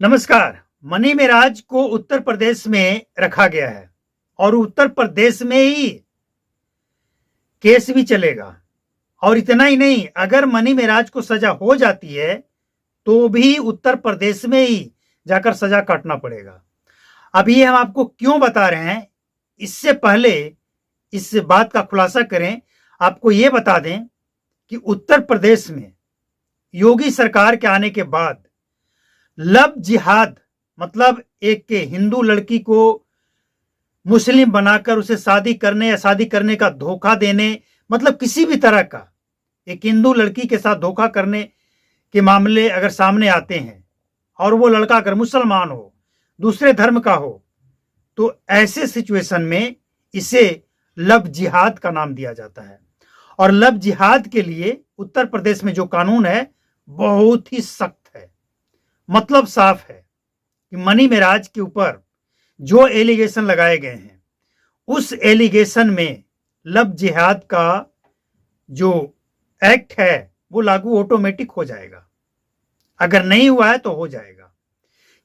नमस्कार। मनी मेराज को उत्तर प्रदेश में रखा गया है और उत्तर प्रदेश में ही केस भी चलेगा। और इतना ही नहीं, अगर मनी मेराज को सजा हो जाती है तो भी उत्तर प्रदेश में ही जाकर सजा काटना पड़ेगा। अब ये हम आपको क्यों बता रहे हैं, इससे पहले इस बात का खुलासा करें, आपको ये बता दें कि उत्तर प्रदेश में योगी सरकार के आने के बाद लव जिहाद, मतलब एक के हिंदू लड़की को मुस्लिम बनाकर उसे शादी करने या शादी करने का धोखा देने, मतलब किसी भी तरह का एक हिंदू लड़की के साथ धोखा करने के मामले अगर सामने आते हैं और वो लड़का अगर मुसलमान हो, दूसरे धर्म का हो, तो ऐसे सिचुएशन में इसे लव जिहाद का नाम दिया जाता है। और लव जिहाद के लिए उत्तर प्रदेश में जो कानून है बहुत ही सख्त है। मतलब साफ है कि मनी मेराज के ऊपर जो एलिगेशन लगाए गए हैं, उस एलिगेशन में लव जिहाद का जो एक्ट है वो लागू ऑटोमेटिक हो जाएगा। अगर नहीं हुआ है तो हो जाएगा,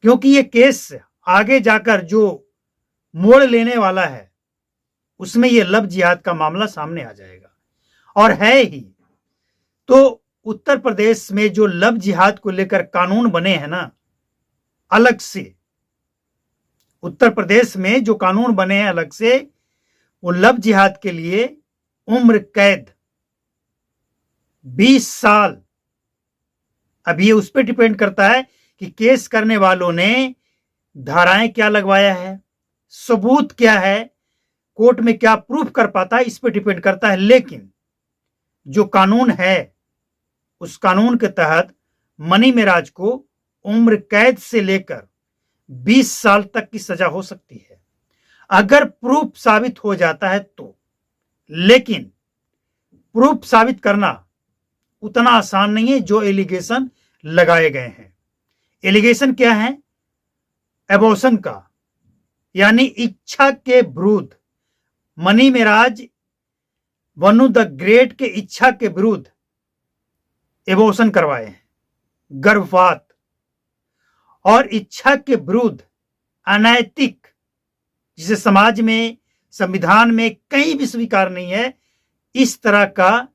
क्योंकि ये केस आगे जाकर जो मोड़ लेने वाला है उसमें ये लव जिहाद का मामला सामने आ जाएगा, और है ही। तो उत्तर प्रदेश में जो लव जिहाद को लेकर कानून बने हैं ना, अलग से उत्तर प्रदेश में जो कानून बने हैं अलग से, वो लव जिहाद के लिए उम्र कैद 20 साल। अब ये उस पर डिपेंड करता है कि केस करने वालों ने धाराएं क्या लगवाया है, सबूत क्या है, कोर्ट में क्या प्रूफ कर पाता है, इस पर डिपेंड करता है। लेकिन जो कानून है उस कानून के तहत मनी मेराज को उम्र कैद से लेकर 20 साल तक की सजा हो सकती है, अगर प्रूफ साबित हो जाता है तो। लेकिन प्रूफ साबित करना उतना आसान नहीं है जो एलिगेशन लगाए गए हैं। एलिगेशन क्या है? एबॉर्शन का, यानी इच्छा के विरुद्ध। मनी मेराज वनु द ग्रेट के इच्छा के विरुद्ध एबॉर्शन करवाए हैं, गर्भपात, और इच्छा के विरुद्ध अनैतिक, जिसे समाज में, संविधान में कहीं भी स्वीकार नहीं है, इस तरह का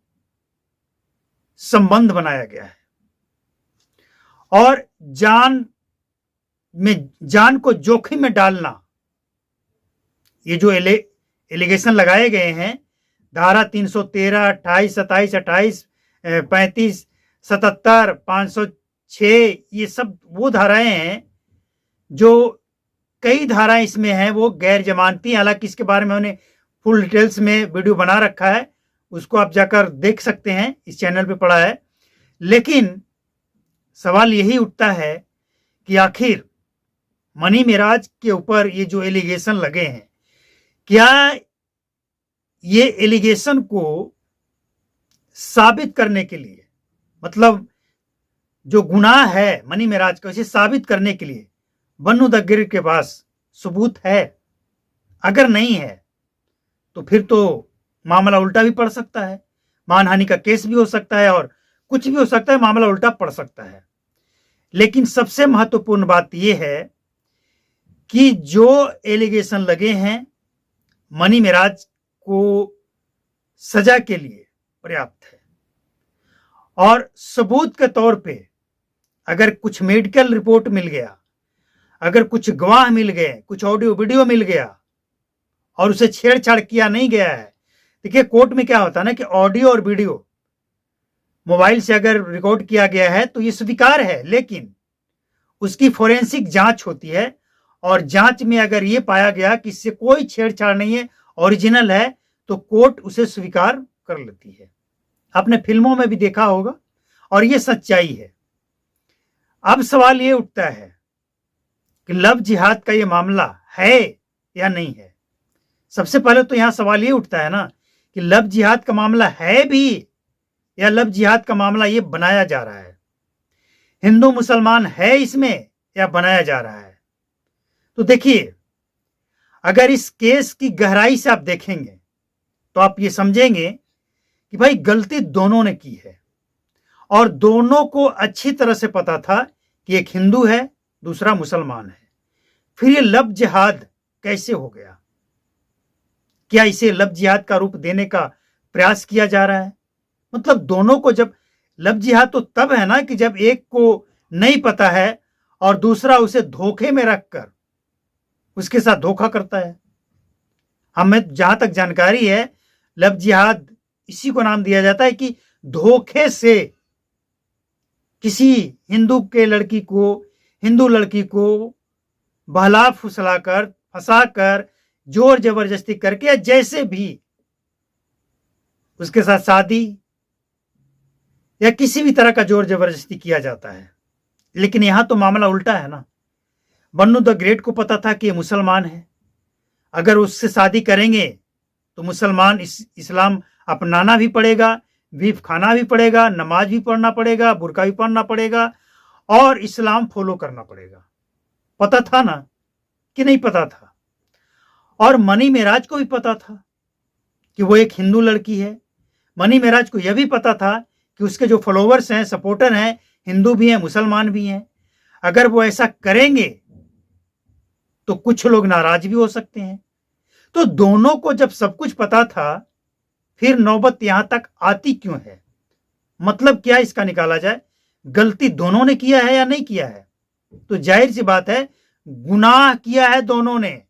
संबंध बनाया गया है। और जान को जोखिम में डालना, ये जो एलिगेशन लगाए गए हैं, धारा 313, 28, 27, 28, 35, 77, 506, ये सब वो धाराएं हैं जो, कई धाराएं इसमें हैं वो गैर जमानती। हालांकि इसके बारे में मैंने फुल डिटेल्स में वीडियो बना रखा है, उसको आप जाकर देख सकते हैं, इस चैनल पे पड़ा है। लेकिन सवाल यही उठता है कि आखिर मनी मेराज के ऊपर ये जो एलिगेशन लगे हैं, क्या ये एलिगेशन को साबित करने के लिए, मतलब जो गुनाह है मनी मेराज का, इसे साबित करने के लिए वनु द ग्रेट के पास सबूत है? अगर नहीं है तो फिर तो मामला उल्टा भी पड़ सकता है, मानहानि का केस भी हो सकता है और कुछ भी हो सकता है, मामला उल्टा पड़ सकता है। लेकिन सबसे महत्वपूर्ण बात यह है कि जो एलिगेशन लगे हैं मनी मेराज को सजा के लिए पर्याप्त है। और सबूत के तौर पे अगर कुछ मेडिकल रिपोर्ट मिल गया, अगर कुछ गवाह मिल गए, कुछ ऑडियो वीडियो मिल गया और उसे छेड़छाड़ किया नहीं गया है। देखिए, कोर्ट में क्या होता है ना कि ऑडियो और वीडियो मोबाइल से अगर रिकॉर्ड किया गया है तो ये स्वीकार है, लेकिन उसकी फोरेंसिक जांच होती है, और जांच में अगर ये पाया गया कि इससे कोई छेड़छाड़ नहीं है, ओरिजिनल है, तो कोर्ट उसे स्वीकार कर लेती है। आपने फिल्मों में भी देखा होगा और ये सच्चाई है। अब सवाल ये उठता है कि लव जिहाद का ये मामला है या नहीं है। सबसे पहले तो यहां सवाल ये उठता है ना कि लव जिहाद का मामला है भी, या लव जिहाद का मामला ये बनाया जा रहा है। हिंदू मुसलमान है इसमें या बनाया जा रहा है? तो देखिए, अगर इस केस की गहराई से आप देखेंगे तो आप ये समझेंगे कि भाई गलती दोनों ने की है, और दोनों को अच्छी तरह से पता था कि एक हिंदू है दूसरा मुसलमान है। फिर ये लव जिहाद कैसे हो गया? क्या इसे लव जिहाद का रूप देने का प्रयास किया जा रहा है? मतलब दोनों को जब लव जिहाद तो तब है ना कि जब एक को नहीं पता है और दूसरा उसे धोखे में रखकर उसके साथ धोखा करता है। हमें जहां तक जानकारी है, लव जिहाद इसी को नाम दिया जाता है कि धोखे से किसी हिंदू लड़की को बहला फुसलाकर, फंसाकर, जोर जबरदस्ती करके या जैसे भी उसके साथ शादी या किसी भी तरह का जोर जबरदस्ती किया जाता है। लेकिन यहां तो मामला उल्टा है ना। बन्नू द ग्रेट को पता था कि ये मुसलमान है, अगर उससे शादी करेंगे तो मुसलमान इस्लाम अपनाना भी पड़ेगा, बीफ खाना भी पड़ेगा, नमाज भी पढ़ना पड़ेगा, बुर्का भी पहनना पड़ेगा और इस्लाम फॉलो करना पड़ेगा। पता था ना कि नहीं पता था? और मनी मेराज को भी पता था कि वो एक हिंदू लड़की है। मनी मेराज को यह भी पता था कि उसके जो फॉलोवर्स हैं, सपोर्टर हैं, हिंदू भी हैं, मुसलमान भी हैं। अगर वो ऐसा करेंगे तो कुछ लोग नाराज भी हो सकते हैं। तो दोनों को जब सब कुछ पता था, फिर नौबत यहां तक आती क्यों है? मतलब क्या इसका निकाला जाए? गलती दोनों ने किया है या नहीं किया है? तो जाहिर सी बात है, गुनाह किया है दोनों ने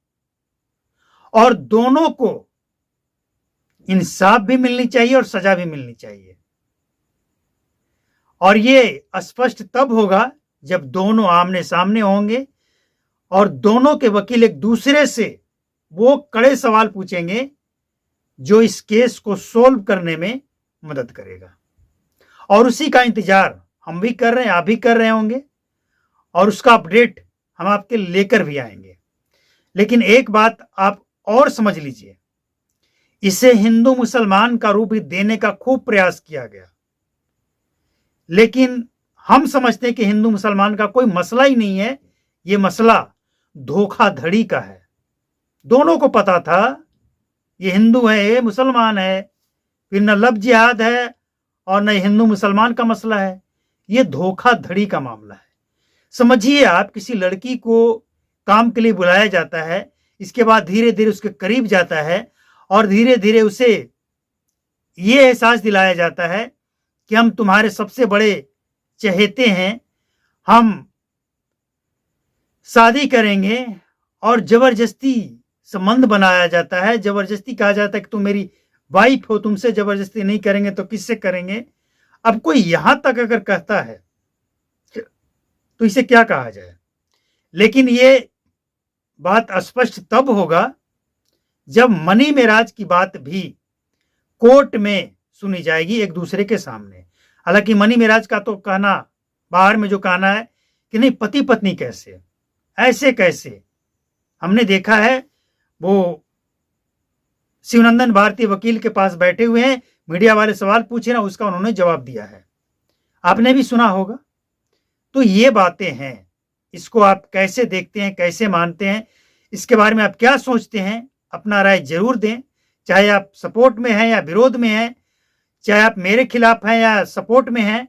और दोनों को इंसाफ भी मिलनी चाहिए और सजा भी मिलनी चाहिए। और ये स्पष्ट तब होगा जब दोनों आमने सामने होंगे और दोनों के वकील एक दूसरे से वो कड़े सवाल पूछेंगे जो इस केस को सोल्व करने में मदद करेगा। और उसी का इंतजार हम भी कर रहे हैं, आप भी कर रहे होंगे और उसका अपडेट हम आपके लेकर भी आएंगे। लेकिन एक बात आप और समझ लीजिए, इसे हिंदू मुसलमान का रूप देने का खूब प्रयास किया गया, लेकिन हम समझते हैं कि हिंदू मुसलमान का कोई मसला ही नहीं है। ये मसला धोखाधड़ी का है। दोनों को पता था ये हिंदू है, ये मुसलमान है, फिर न लव जिहाद है और न हिंदू मुसलमान का मसला है, ये धोखाधड़ी का मामला है। समझिए, आप किसी लड़की को काम के लिए बुलाया जाता है, इसके बाद धीरे धीरे उसके करीब जाता है और धीरे धीरे उसे ये एहसास दिलाया जाता है कि हम तुम्हारे सबसे बड़े चहेते हैं, हम शादी करेंगे और जबरदस्ती संबंध बनाया जाता है। जबरदस्ती कहा जाता है कि तुम मेरी वाइफ हो, तुमसे जबरदस्ती नहीं करेंगे तो किससे करेंगे? अब कोई यहां तक अगर कहता है तो इसे क्या कहा जाए? लेकिन ये बात स्पष्ट तब होगा जब मनी मेराज की बात भी कोर्ट में सुनी जाएगी एक दूसरे के सामने। हालांकि मनी मेराज का तो कहना, बाहर में जो कहना है कि नहीं, पति पत्नी कैसे, ऐसे कैसे? हमने देखा है वो शिवनंदन भारती वकील के पास बैठे हुए हैं, मीडिया वाले सवाल पूछे ना, उसका उन्होंने जवाब दिया है, आपने भी सुना होगा। तो ये बातें हैं, इसको आप कैसे देखते हैं, कैसे मानते हैं, इसके बारे में आप क्या सोचते हैं? अपना राय जरूर दें। चाहे आप सपोर्ट में हैं या विरोध में हैं, चाहे आप मेरे खिलाफ हैं या सपोर्ट में हैं,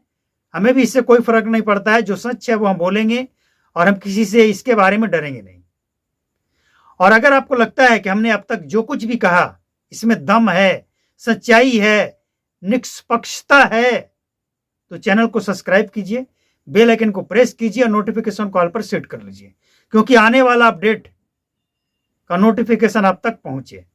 हमें भी इससे कोई फर्क नहीं पड़ता है। जो सच है वो हम बोलेंगे और हम किसी से इसके बारे में डरेंगे नहीं। और अगर आपको लगता है कि हमने अब तक जो कुछ भी कहा इसमें दम है, सच्चाई है, निष्पक्षता है, तो चैनल को सब्सक्राइब कीजिए, बेल आइकन को प्रेस कीजिए और नोटिफिकेशन कॉल पर सेट कर लीजिए, क्योंकि आने वाला अपडेट का नोटिफिकेशन आप तक पहुंचे।